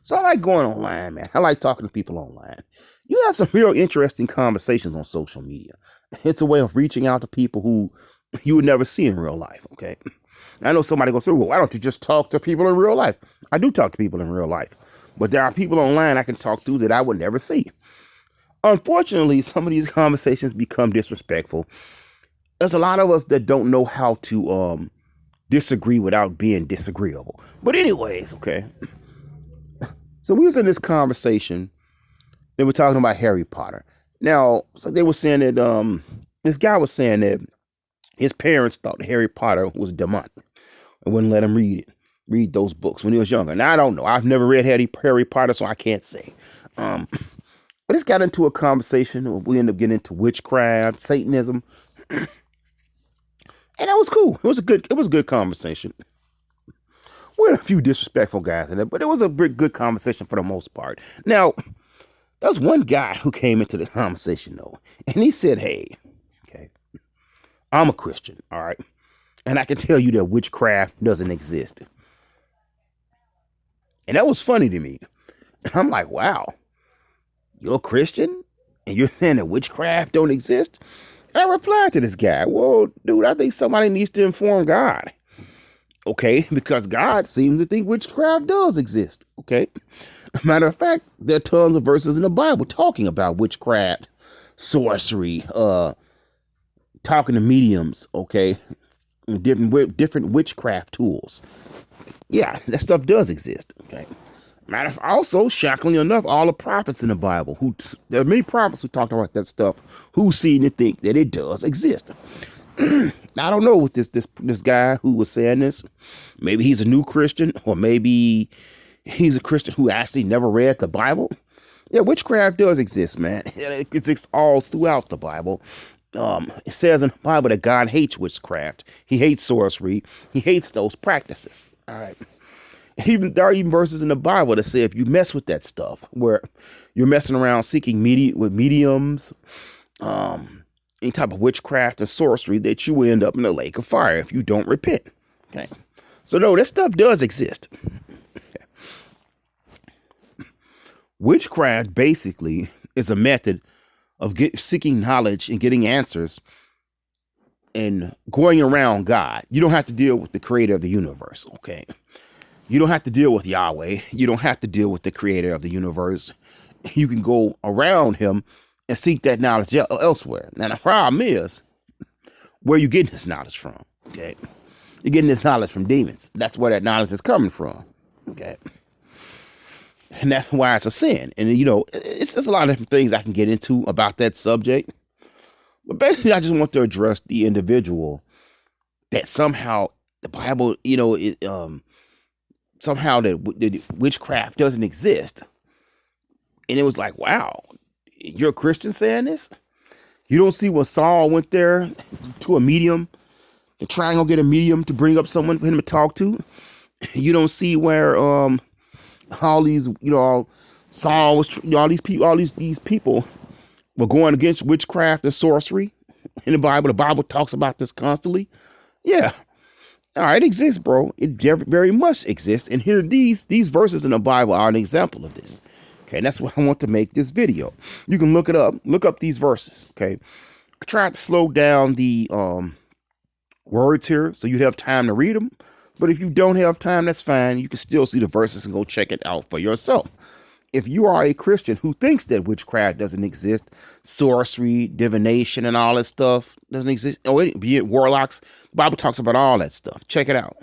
So I like going online, man. I like talking to people online. You have some real interesting conversations on social media. It's a way of reaching out to people who you would never see in real life, okay? I know somebody goes, well, why don't you just talk to people in real life? I do talk to people in real life, but there are people online I can talk to that I would never see. Unfortunately, some of these conversations become disrespectful. There's a lot of us that don't know how to disagree without being disagreeable. But anyways, okay. So we was in this conversation. They were talking about Harry Potter. Now, so they were saying that this guy was saying that his parents thought that Harry Potter was demonic and wouldn't let him read those books when he was younger. Now I don't know. I've never read Harry Potter, so I can't say. But this got into a conversation. We ended up getting into witchcraft, Satanism, and that was cool. It was a good conversation. We had a few disrespectful guys in it, but it was a good conversation for the most part. Now, there was one guy who came into the conversation though, and he said, "Hey, okay, I'm a Christian, all right, and I can tell you that witchcraft doesn't exist." And that was funny to me. And I'm like, "Wow, you're a Christian, and you're saying that witchcraft don't exist?" And I replied to this guy, "Well, dude, I think somebody needs to inform God." Okay, because God seems to think witchcraft does exist. Okay, matter of fact, there are tons of verses in the Bible talking about witchcraft, sorcery, talking to mediums. Okay, different witchcraft tools. Yeah, that stuff does exist. Okay, matter of also, shockingly enough, all the prophets in the Bible there are many prophets who talked about that stuff who seem to think that it does exist. I don't know with this guy who was saying this. Maybe he's a new Christian, or maybe he's a Christian who actually never read the Bible. Yeah, witchcraft does exist, man. It exists all throughout the Bible. It says in the Bible that God hates witchcraft. He hates sorcery. He hates those practices. All right. There are even verses in the Bible that say if you mess with that stuff, where you're messing around seeking with mediums, any type of witchcraft and sorcery, that you will end up in the lake of fire if you don't repent. Okay. So no, that stuff does exist. Okay. Witchcraft basically is a method of seeking knowledge and getting answers and going around God. You don't have to deal with the creator of the universe. Okay. You don't have to deal with Yahweh. You don't have to deal with the creator of the universe. You can go around him and seek that knowledge elsewhere. Now, the problem is, where you getting this knowledge from? Okay. You're getting this knowledge from demons. That's where that knowledge is coming from. Okay. And that's why it's a sin. And, you know, it's a lot of different things I can get into about that subject. But basically, I just want to address the individual that somehow the Bible, you know, somehow that witchcraft doesn't exist. And it was like, wow, you're a Christian saying this? You don't see when Saul went there to a medium to try and go get a medium to bring up someone for him to talk to? You don't see where all these, you know, Saul was, you know, all these people were going against witchcraft and sorcery in the Bible. The Bible talks about this constantly. Yeah. All right, it exists, bro. It very much exists. And here, these verses in the Bible are an example of this. Okay, and that's why I want to make this video. You can look it up. Look up these verses. Okay, I tried to slow down the words here so you'd have time to read them. But if you don't have time, that's fine. You can still see the verses and go check it out for yourself. If you are a Christian who thinks that witchcraft doesn't exist, sorcery, divination, and all that stuff doesn't exist, or be it warlocks, the Bible talks about all that stuff. Check it out.